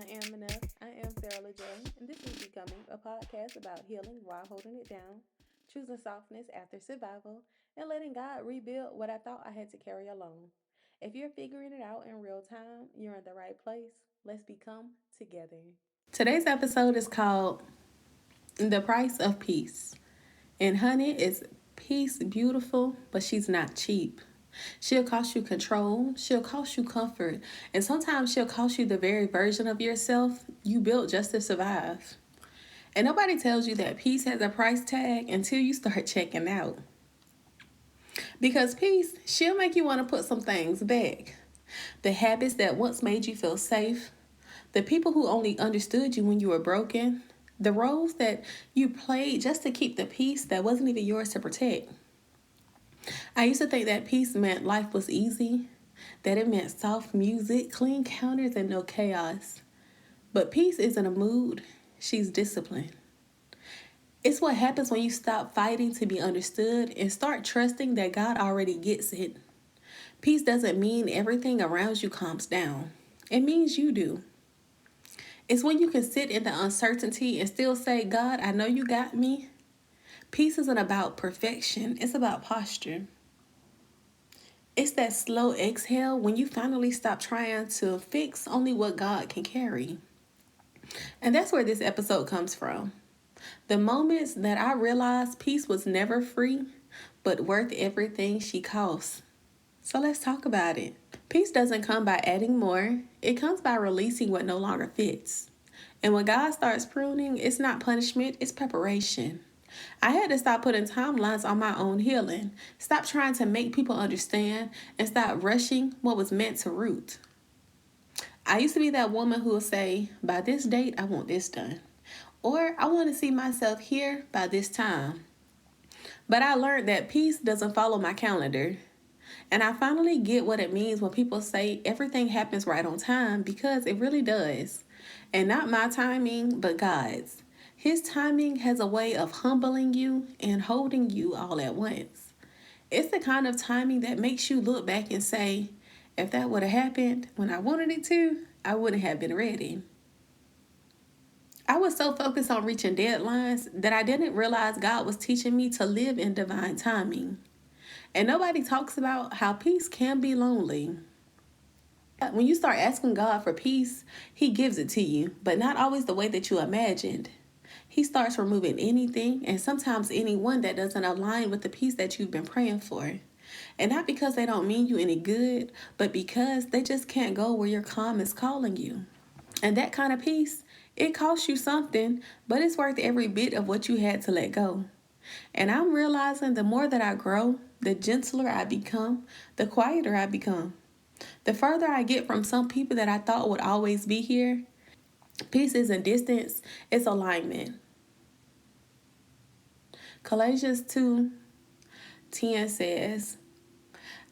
am enough. I am Sarah LeJay, and this is Becoming, a podcast about healing while holding it down, choosing softness after survival, and letting God rebuild what I thought I had to carry alone. If you're figuring it out in real time, you're in the right place. Let's become together. Today's episode is called The Price of Peace. And honey, is peace beautiful, but she's not cheap. She'll cost you control, she'll cost you comfort, and sometimes she'll cost you the very version of yourself you built just to survive. And nobody tells you that peace has a price tag until you start checking out. Because peace, she'll make you want to put some things back. The habits that once made you feel safe, the people who only understood you when you were broken, the roles that you played just to keep the peace that wasn't even yours to protect. I used to think that peace meant life was easy, that it meant soft music, clean counters, and no chaos. But peace isn't a mood, she's discipline. It's what happens when you stop fighting to be understood and start trusting that God already gets it. Peace doesn't mean everything around you calms down, it means you do. It's when you can sit in the uncertainty and still say, God, I know you got me. Peace isn't about perfection, it's about posture. It's that slow exhale when you finally stop trying to fix only what God can carry. And that's where this episode comes from. The moments that I realized peace was never free, but worth everything she costs. So let's talk about it. Peace doesn't come by adding more, it comes by releasing what no longer fits. And when God starts pruning, it's not punishment, it's preparation. I had to stop putting timelines on my own healing, stop trying to make people understand, and stop rushing what was meant to root. I used to be that woman who would say, by this date, I want this done. Or I want to see myself here by this time. But I learned that peace doesn't follow my calendar. And I finally get what it means when people say everything happens right on time, because it really does. And not my timing, but God's. His timing has a way of humbling you and holding you all at once. It's the kind of timing that makes you look back and say, if that would have happened when I wanted it to, I wouldn't have been ready. I was so focused on reaching deadlines that I didn't realize God was teaching me to live in divine timing. And nobody talks about how peace can be lonely. When you start asking God for peace, He gives it to you, but not always the way that you imagined. He starts removing anything and sometimes anyone that doesn't align with the peace that you've been praying for. And not because they don't mean you any good, but because they just can't go where your calm is calling you. And that kind of peace, it costs you something, but it's worth every bit of what you had to let go. And I'm realizing the more that I grow, the gentler I become, the quieter I become. The further I get from some people that I thought would always be here, peace isn't distance, it's alignment. Colossians 2:10 says,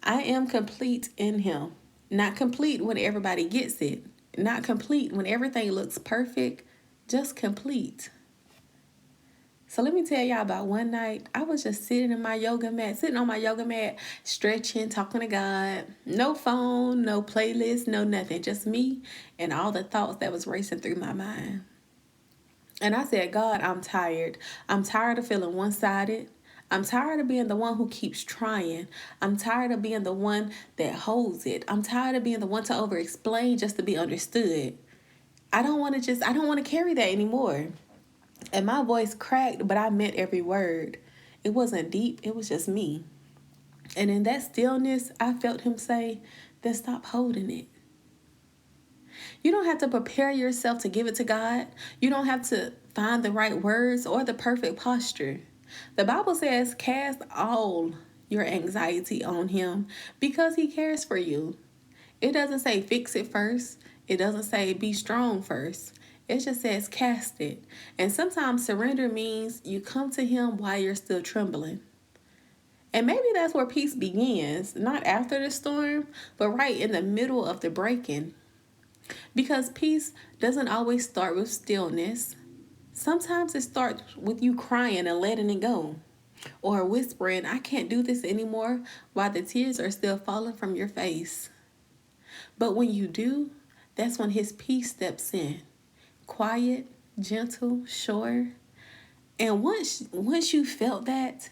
I am complete in Him. Not complete when everybody gets it. Not complete when everything looks perfect. Just complete. So let me tell y'all about one night. I was just sitting on my yoga mat, stretching, talking to God. No phone, no playlist, no nothing. Just me and all the thoughts that was racing through my mind. And I said, God, I'm tired. I'm tired of feeling one-sided. I'm tired of being the one who keeps trying. I'm tired of being the one that holds it. I'm tired of being the one to over-explain just to be understood. I don't want to carry that anymore. And my voice cracked, but I meant every word. It wasn't deep, it was just me. And in that stillness, I felt Him say, then stop holding it. You don't have to prepare yourself to give it to God. You don't have to find the right words or the perfect posture. The Bible says, cast all your anxiety on Him because He cares for you. It doesn't say fix it first. It doesn't say be strong first. It just says cast it. And sometimes surrender means you come to Him while you're still trembling. And maybe that's where peace begins, not after the storm, but right in the middle of the breaking. Because peace doesn't always start with stillness. Sometimes it starts with you crying and letting it go. Or whispering, I can't do this anymore, while the tears are still falling from your face. But when you do, that's when his peace steps in. Quiet, gentle, sure. And once you felt that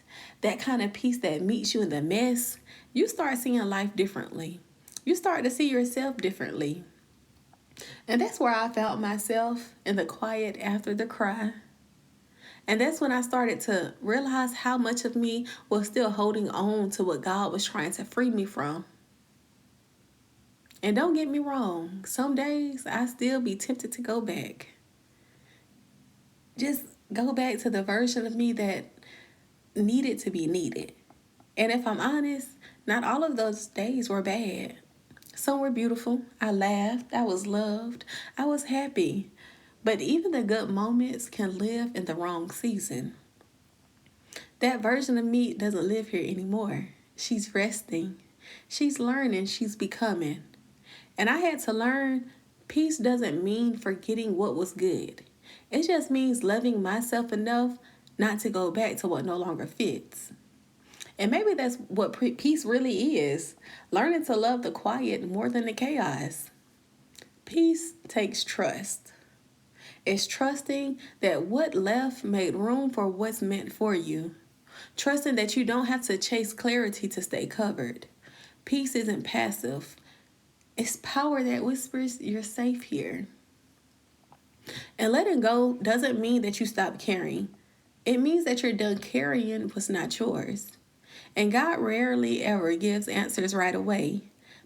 kind of peace that meets you in the mess, you start seeing life differently. You start to see yourself differently. And that's where I found myself, in the quiet after the cry. And that's when I started to realize how much of me was still holding on to what God was trying to free me from. And don't get me wrong, some days I still be tempted to go back. Just go back to the version of me that needed to be needed. And if I'm honest, not all of those days were bad. Some were beautiful. I laughed. I was loved. I was happy. But even the good moments can live in the wrong season. That version of me doesn't live here anymore. She's resting. She's learning. She's becoming. And I had to learn peace doesn't mean forgetting what was good. It just means loving myself enough not to go back to what no longer fits. And maybe that's what peace really is, learning to love the quiet more than the chaos. Peace takes trust. It's trusting that what left made room for what's meant for you. Trusting that you don't have to chase clarity to stay covered. Peace isn't passive. It's power that whispers you're safe here. And letting go doesn't mean that you stop caring. It means that you're done carrying what's not yours. And God rarely ever gives answers right away,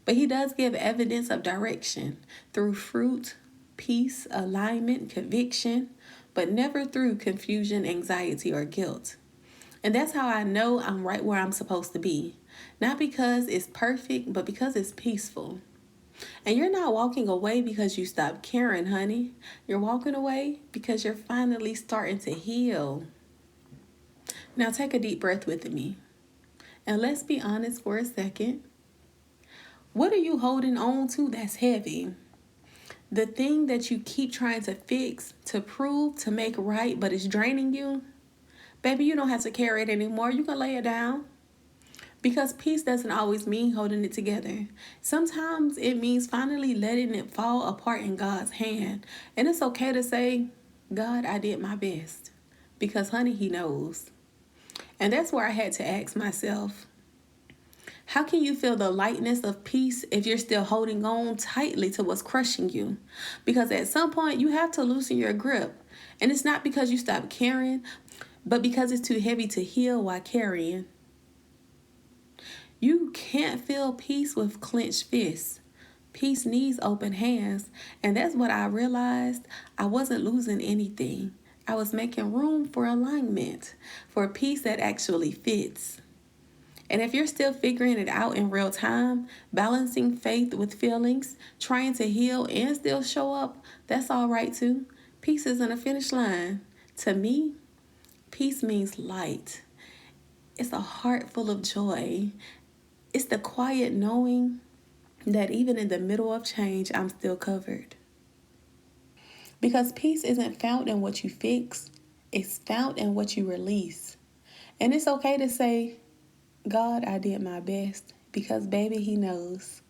but He does give evidence of direction through fruit, peace, alignment, conviction, but never through confusion, anxiety, or guilt. And that's how I know I'm right where I'm supposed to be. Not because it's perfect, but because it's peaceful. And you're not walking away because you stopped caring, honey. You're walking away because you're finally starting to heal. Now take a deep breath with me. And let's be honest for a second. What are you holding on to that's heavy? The thing that you keep trying to fix, to prove, to make right, but it's draining you? Baby, you don't have to carry it anymore. You can lay it down. Because peace doesn't always mean holding it together. Sometimes it means finally letting it fall apart in God's hand. And it's okay to say, God, I did my best. Because, honey, He knows. And that's where I had to ask myself, how can you feel the lightness of peace if you're still holding on tightly to what's crushing you? Because at some point, you have to loosen your grip. And it's not because you stopped caring, but because it's too heavy to heal while carrying. You can't feel peace with clenched fists. Peace needs open hands. And that's what I realized. I wasn't losing anything. I was making room for alignment, for a peace that actually fits. And if you're still figuring it out in real time, balancing faith with feelings, trying to heal and still show up, that's all right too. Peace isn't a finish line. To me, peace means light. It's a heart full of joy. It's the quiet knowing that even in the middle of change, I'm still covered. Because peace isn't found in what you fix, it's found in what you release. And it's okay to say, God, I did my best, because baby, He knows.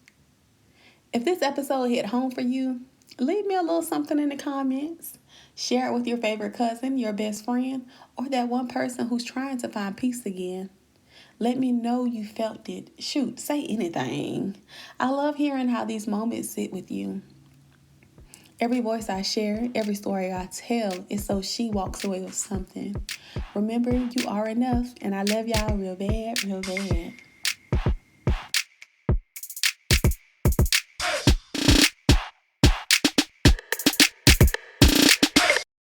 If this episode hit home for you, leave me a little something in the comments. Share it with your favorite cousin, your best friend, or that one person who's trying to find peace again. Let me know you felt it. Shoot, say anything. I love hearing how these moments sit with you. Every voice I share, every story I tell is so she walks away with something. Remember, you are enough, and I love y'all real bad, real bad.